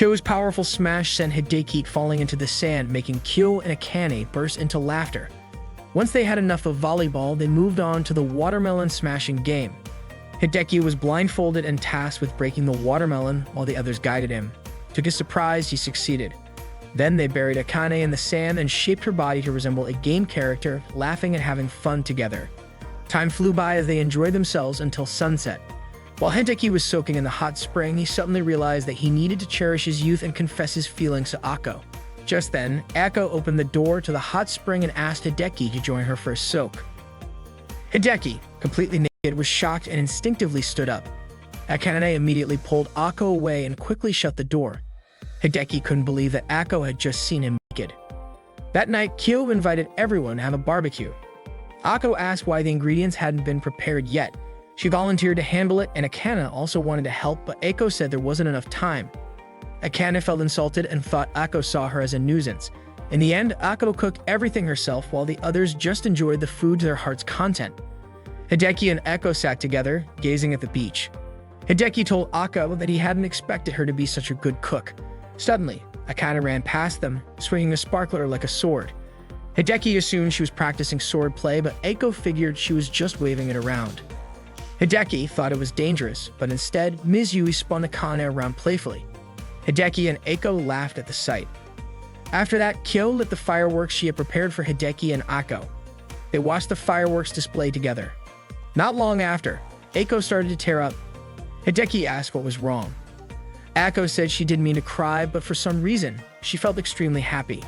Kyo's powerful smash sent Hideki falling into the sand, making Kyo and Akane burst into laughter. Once they had enough of volleyball, they moved on to the watermelon smashing game. Hideki was blindfolded and tasked with breaking the watermelon while the others guided him. To his surprise, he succeeded. Then they buried Akane in the sand and shaped her body to resemble a game character, laughing and having fun together. Time flew by as they enjoyed themselves until sunset. While Hideki was soaking in the hot spring, he suddenly realized that he needed to cherish his youth and confess his feelings to Akko. Just then, Akko opened the door to the hot spring and asked Hideki to join her for a soak. Hideki, completely naked, was shocked and instinctively stood up. Akane immediately pulled Akko away and quickly shut the door. Hideki couldn't believe that Akko had just seen him naked. That night, Kyo invited everyone to have a barbecue. Akko asked why the ingredients hadn't been prepared yet. She volunteered to handle it, and Akane also wanted to help, but Akko said there wasn't enough time. Akane felt insulted and thought Akko saw her as a nuisance. In the end, Akko cooked everything herself while the others just enjoyed the food to their heart's content. Hideki and Akko sat together, gazing at the beach. Hideki told Akko that he hadn't expected her to be such a good cook. Suddenly, Akane ran past them, swinging a sparkler like a sword. Hideki assumed she was practicing sword play, but Akko figured she was just waving it around. Hideki thought it was dangerous, but instead, Ms. Yui spun Akane around playfully. Hideki and Akko laughed at the sight. After that, Kyo lit the fireworks she had prepared for Hideki and Akko. They watched the fireworks display together. Not long after, Akko started to tear up. Hideki asked what was wrong. Akko said she didn't mean to cry, but for some reason, she felt extremely happy.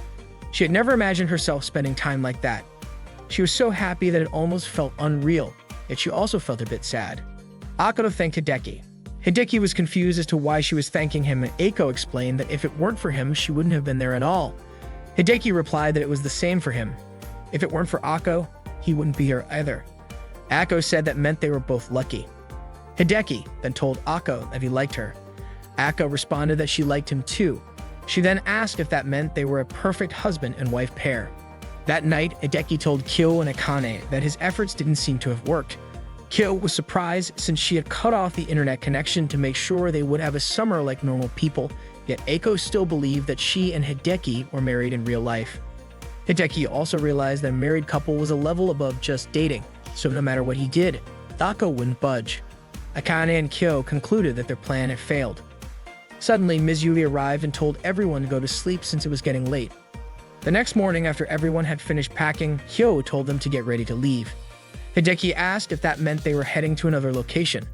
She had never imagined herself spending time like that. She was so happy that it almost felt unreal, yet she also felt a bit sad. Akko thanked Hideki. Hideki was confused as to why she was thanking him, and Akko explained that if it weren't for him, she wouldn't have been there at all. Hideki replied that it was the same for him. If it weren't for Akko, he wouldn't be here either. Akko said that meant they were both lucky. Hideki then told Akko that he liked her. Akko responded that she liked him too. She then asked if that meant they were a perfect husband and wife pair. That night, Hideki told Kyo and Akane that his efforts didn't seem to have worked. Kyo was surprised since she had cut off the internet connection to make sure they would have a summer like normal people, yet Akko still believed that she and Hideki were married in real life. Hideki also realized that a married couple was a level above just dating, so no matter what he did, Akko wouldn't budge. Akane and Kyo concluded that their plan had failed. Suddenly, Ms. Yui arrived and told everyone to go to sleep since it was getting late. The next morning, after everyone had finished packing, Kyo told them to get ready to leave. Hideki asked if that meant they were heading to another location.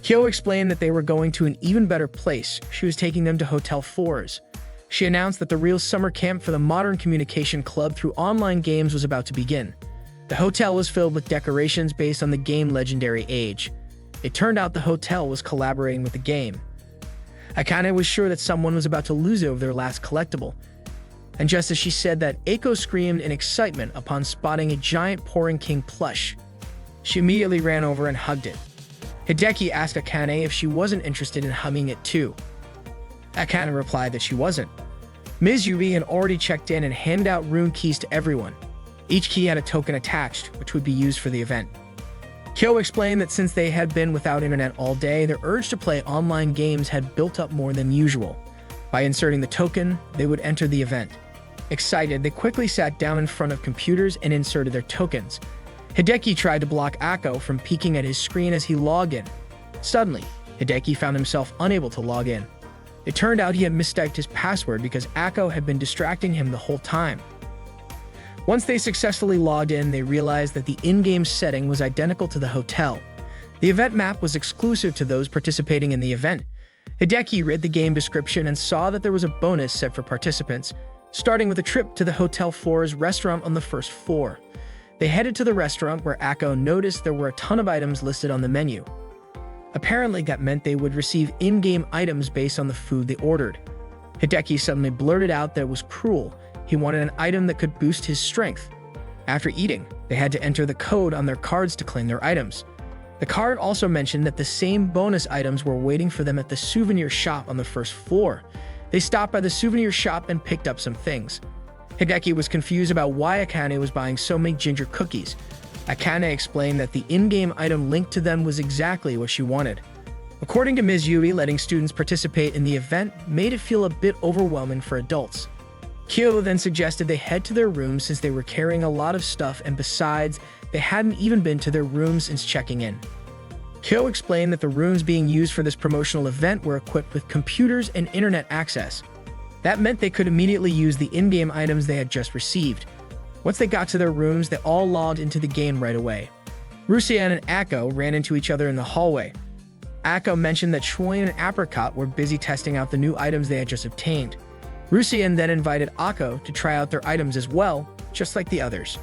Kyo explained that they were going to an even better place. She was taking them to Hotel 4s. She announced that the real summer camp for the Modern Communication Club through online games was about to begin. The hotel was filled with decorations based on the game Legendary Age. It turned out the hotel was collaborating with the game. Akane was sure that someone was about to lose over their last collectible. And just as she said that, Akko screamed in excitement upon spotting a giant Pouring King plush. She immediately ran over and hugged it. Hideki asked Akane if she wasn't interested in hugging it too. Akane replied that she wasn't. Ms. Yui had already checked in and handed out rune keys to everyone. Each key had a token attached, which would be used for the event. Kyo explained that since they had been without internet all day, their urge to play online games had built up more than usual. By inserting the token, they would enter the event. Excited, they quickly sat down in front of computers and inserted their tokens. Hideki tried to block Akko from peeking at his screen as he logged in. Suddenly, Hideki found himself unable to log in. It turned out he had mistyped his password because Akko had been distracting him the whole time. Once they successfully logged in, they realized that the in-game setting was identical to the hotel. The event map was exclusive to those participating in the event. Hideki read the game description and saw that there was a bonus set for participants, starting with a trip to the Hotel 4's restaurant on the first floor. They headed to the restaurant where Akko noticed there were a ton of items listed on the menu. Apparently, that meant they would receive in-game items based on the food they ordered. Hideki suddenly blurted out that it was cruel. He wanted an item that could boost his strength. After eating, they had to enter the code on their cards to claim their items. The card also mentioned that the same bonus items were waiting for them at the souvenir shop on the first floor. They stopped by the souvenir shop and picked up some things. Hideki was confused about why Akane was buying so many ginger cookies. Akane explained that the in-game item linked to them was exactly what she wanted. According to Ms. Yui, letting students participate in the event made it feel a bit overwhelming for adults. Kyo then suggested they head to their rooms since they were carrying a lot of stuff, and besides, they hadn't even been to their rooms since checking in. Kyo explained that the rooms being used for this promotional event were equipped with computers and internet access. That meant they could immediately use the in-game items they had just received. Once they got to their rooms, they all logged into the game right away. Rusian and Akko ran into each other in the hallway. Akko mentioned that Shuoin and Apricot were busy testing out the new items they had just obtained. Rusian then invited Akko to try out their items as well, just like the others.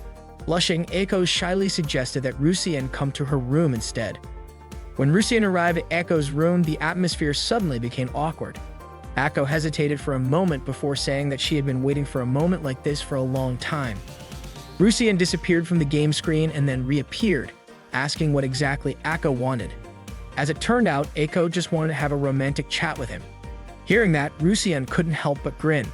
Blushing, Akko shyly suggested that Rusian come to her room instead. When Rusian arrived at Akko's room, the atmosphere suddenly became awkward. Akko hesitated for a moment before saying that she had been waiting for a moment like this for a long time. Rusian disappeared from the game screen and then reappeared, asking what exactly Akko wanted. As it turned out, Akko just wanted to have a romantic chat with him. Hearing that, Rusian couldn't help but grin.